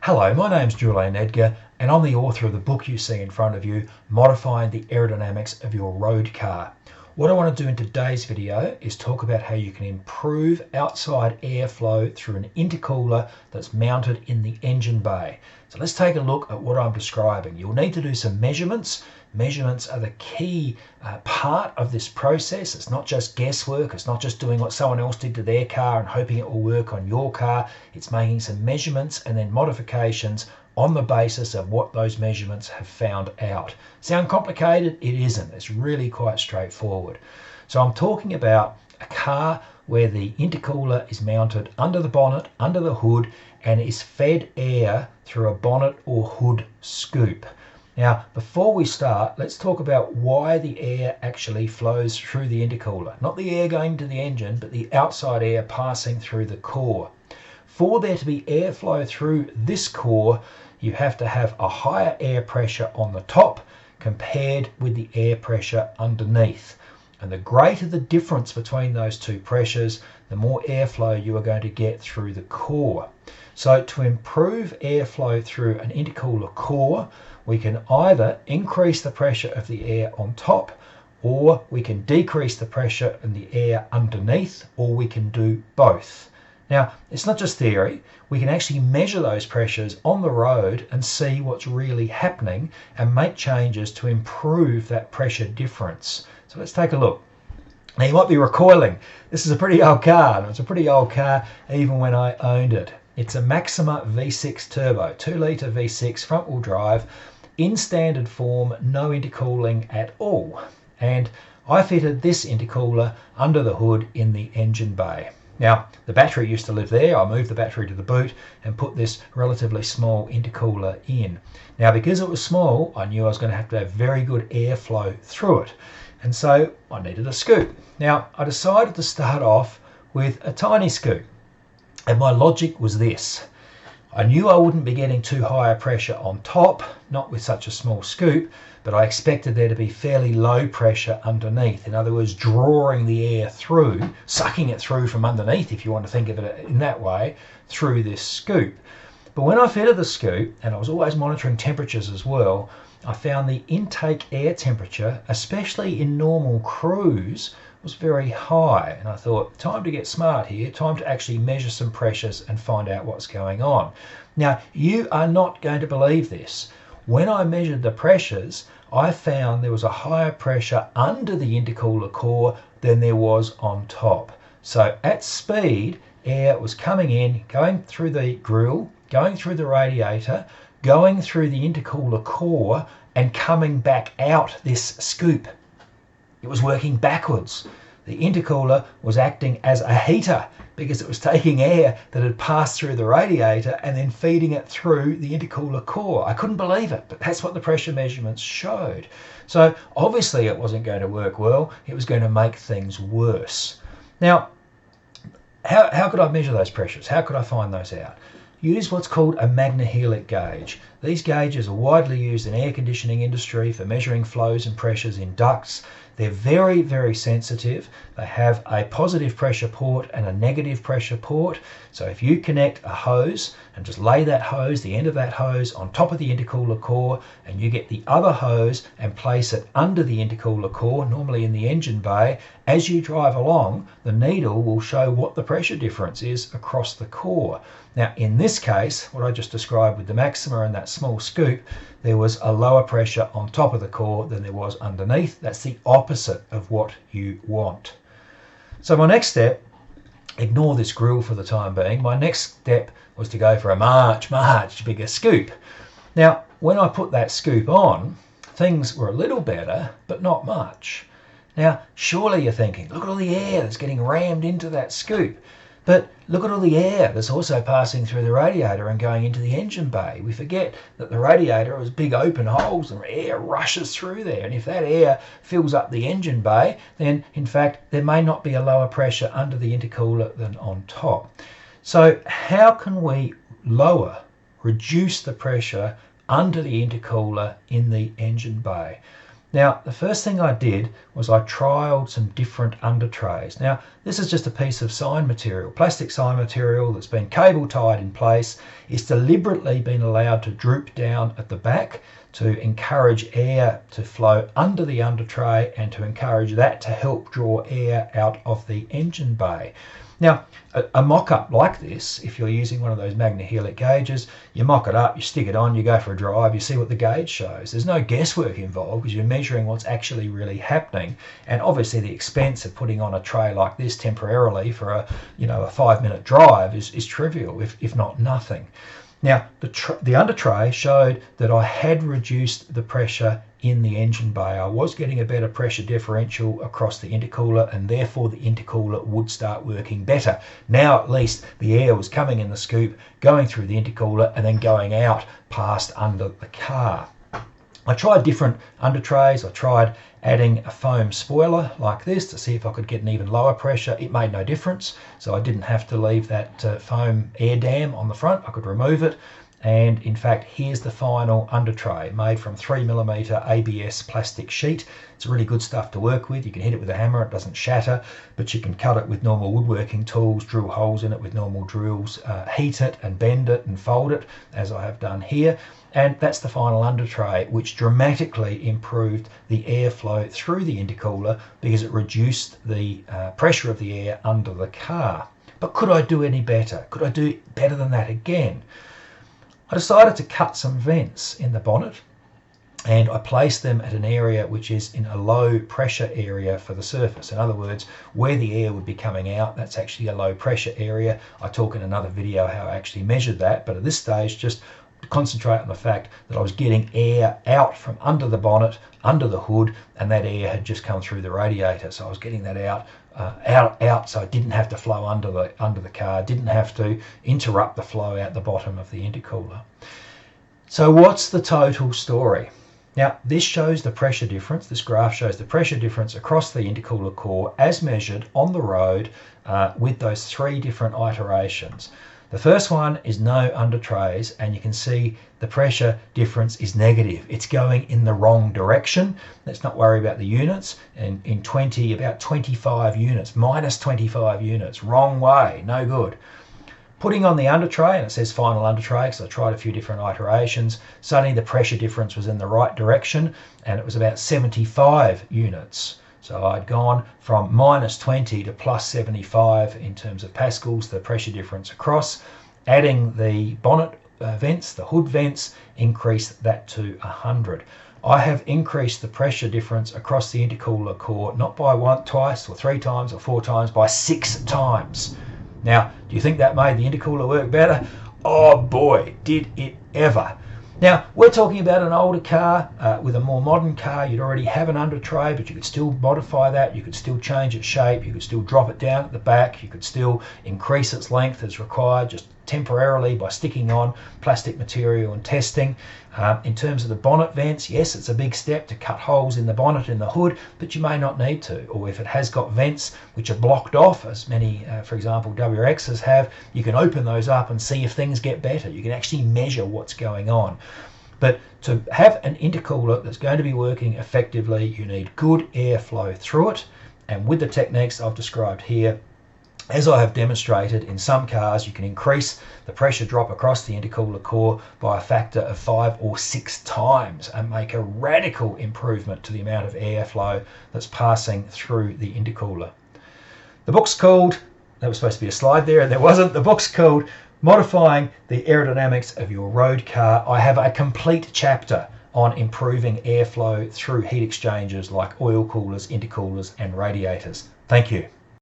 Hello, my name's Julian Edgar and I'm the author of the book you see in front of you, Modifying the Aerodynamics of Your Road Car. What I want to do in today's video is talk about how you can improve outside airflow through an intercooler that's mounted in the engine bay. So let's take a look at what I'm describing. You'll need to do some measurements. Measurements are the key part of this process. It's not just guesswork. It's not just doing what someone else did to their car and hoping it will work on your car. It's making some measurements and then modifications on the basis of what those measurements have found out. Sound complicated? It isn't. It's really quite straightforward. So I'm talking about a car where the intercooler is mounted under the bonnet, under the hood, and is fed air through a bonnet or hood scoop. Now, before we start, let's talk about why the air actually flows through the intercooler. Not the air going to the engine, but the outside air passing through the core. For there to be airflow through this core, you have to have a higher air pressure on the top compared with the air pressure underneath. And the greater the difference between those two pressures, the more airflow you are going to get through the core. So to improve airflow through an intercooler core, we can either increase the pressure of the air on top, or we can decrease the pressure in the air underneath, or we can do both. Now, it's not just theory. We can actually measure those pressures on the road and see what's really happening and make changes to improve that pressure difference. So let's take a look. Now, you might be recoiling. This is a pretty old car, and it's a pretty old car even when I owned it. It's a Maxima V6 turbo, 2-litre V6 front-wheel drive, in standard form, no intercooling at all. And I fitted this intercooler under the hood in the engine bay. Now, the battery used to live there. I moved the battery to the boot and put this relatively small intercooler in. Now, because it was small, I knew I was going to have very good airflow through it. And so I needed a scoop. Now, I decided to start off with a tiny scoop. And my logic was this. I knew I wouldn't be getting too high a pressure on top, not with such a small scoop, but I expected there to be fairly low pressure underneath. In other words, drawing the air through, sucking it through from underneath, if you want to think of it in that way, through this scoop. But when I fitted the scoop, and I was always monitoring temperatures as well, I found the intake air temperature, especially in normal cruise, was very high. And I thought, time to get smart here, time to actually measure some pressures and find out what's going on. Now, you are not going to believe this. When I measured the pressures, I found there was a higher pressure under the intercooler core than there was on top. So at speed, air was coming in, going through the grill, going through the radiator, going through the intercooler core, and coming back out this scoop. It was working backwards. The intercooler was acting as a heater because it was taking air that had passed through the radiator and then feeding it through the intercooler core. I couldn't believe it, but that's what the pressure measurements showed. So obviously it wasn't going to work well. It was going to make things worse. Now, how could I measure those pressures? How could I find those out? Use what's called a magnehelic gauge. These gauges are widely used in air conditioning industry for measuring flows and pressures in ducts. They're very, very sensitive. They have a positive pressure port and a negative pressure port. So if you connect a hose and just lay that hose, the end of that hose, on top of the intercooler core, and you get the other hose and place it under the intercooler core, normally in the engine bay, as you drive along, the needle will show what the pressure difference is across the core. Now, in this case, what I just described with the Maxima and that small scoop, there was a lower pressure on top of the core than there was underneath. That's the opposite of what you want. So my next step, ignore this grill for the time being, my next step was to go for a much bigger scoop. Now, when I put that scoop on, things were a little better, but not much. Now, surely you're thinking, look at all the air that's getting rammed into that scoop. But look at all the air that's also passing through the radiator and going into the engine bay. We forget that the radiator has big open holes and air rushes through there. And if that air fills up the engine bay, then in fact there may not be a lower pressure under the intercooler than on top. So how can we reduce the pressure under the intercooler in the engine bay? Now, the first thing I did was I trialed some different undertrays. Now, this is just a piece of sign material, plastic sign material that's been cable tied in place. It's deliberately been allowed to droop down at the back to encourage air to flow under the undertray and to encourage that to help draw air out of the engine bay. Now, a mock-up like this, if you're using one of those Magnehelic gauges, you mock it up, you stick it on, you go for a drive, you see what the gauge shows. There's no guesswork involved because you're measuring what's actually really happening. And obviously the expense of putting on a tray like this temporarily for a 5-minute drive is trivial, if not nothing. Now, the under tray showed that I had reduced the pressure in the engine bay. I was getting a better pressure differential across the intercooler, and therefore the intercooler would start working better. Now at least the air was coming in the scoop, going through the intercooler, and then going out past under the car. I tried different under trays. I tried adding a foam spoiler like this to see if I could get an even lower pressure. It made no difference, so I didn't have to leave that foam air dam on the front. I could remove it. And in fact, here's the final under tray made from 3mm ABS plastic sheet. It's really good stuff to work with. You can hit it with a hammer, it doesn't shatter, but you can cut it with normal woodworking tools, drill holes in it with normal drills, heat it and bend it and fold it, as I have done here. And that's the final under tray, which dramatically improved the airflow through the intercooler because it reduced the pressure of the air under the car. But could I do any better? Could I do better than that again? I decided to cut some vents in the bonnet, and I placed them at an area which is in a low pressure area for the surface. In other words, where the air would be coming out, that's actually a low pressure area. I talk in another video how I actually measured that, but at this stage just concentrate on the fact that I was getting air out from under the bonnet, under the hood, and that air had just come through the radiator. So I was getting that out, so it didn't have to flow under the car, didn't have to interrupt the flow out the bottom of the intercooler. So what's the total story? Now, this shows the pressure difference. This graph shows the pressure difference across the intercooler core as measured on the road with those 3 different iterations. The first one is no under trays, and you can see the pressure difference is negative. It's going in the wrong direction. Let's not worry about the units. And in about 25 units, minus 25 units, wrong way, no good. Putting on the under tray, and it says final under tray because I tried a few different iterations, suddenly the pressure difference was in the right direction, and it was about 75 units. So I'd gone from minus 20 to plus 75 in terms of pascals, the pressure difference across. Adding the bonnet vents, the hood vents, increased that to 100. I have increased the pressure difference across the intercooler core, not by twice or 3 times or 4 times, by 6 times. Now, do you think that made the intercooler work better? Oh boy, did it ever. Now, we're talking about an older car. With a more modern car, you'd already have an under tray, but you could still modify that. You could still change its shape. You could still drop it down at the back. You could still increase its length as required, just temporarily by sticking on plastic material and testing. In terms of the bonnet vents, yes, it's a big step to cut holes in the bonnet in the hood, but you may not need to. Or if it has got vents which are blocked off, as many, for example, WRXs have, you can open those up and see if things get better. You can actually measure what's going on. But to have an intercooler that's going to be working effectively, you need good airflow through it. And with the techniques I've described here, as I have demonstrated, in some cars you can increase the pressure drop across the intercooler core by a factor of 5 or 6 times and make a radical improvement to the amount of airflow that's passing through the intercooler. The book's called, that was supposed to be a slide there and there wasn't, the book's called Modifying the Aerodynamics of Your Road Car. I have a complete chapter on improving airflow through heat exchangers like oil coolers, intercoolers and radiators. Thank you.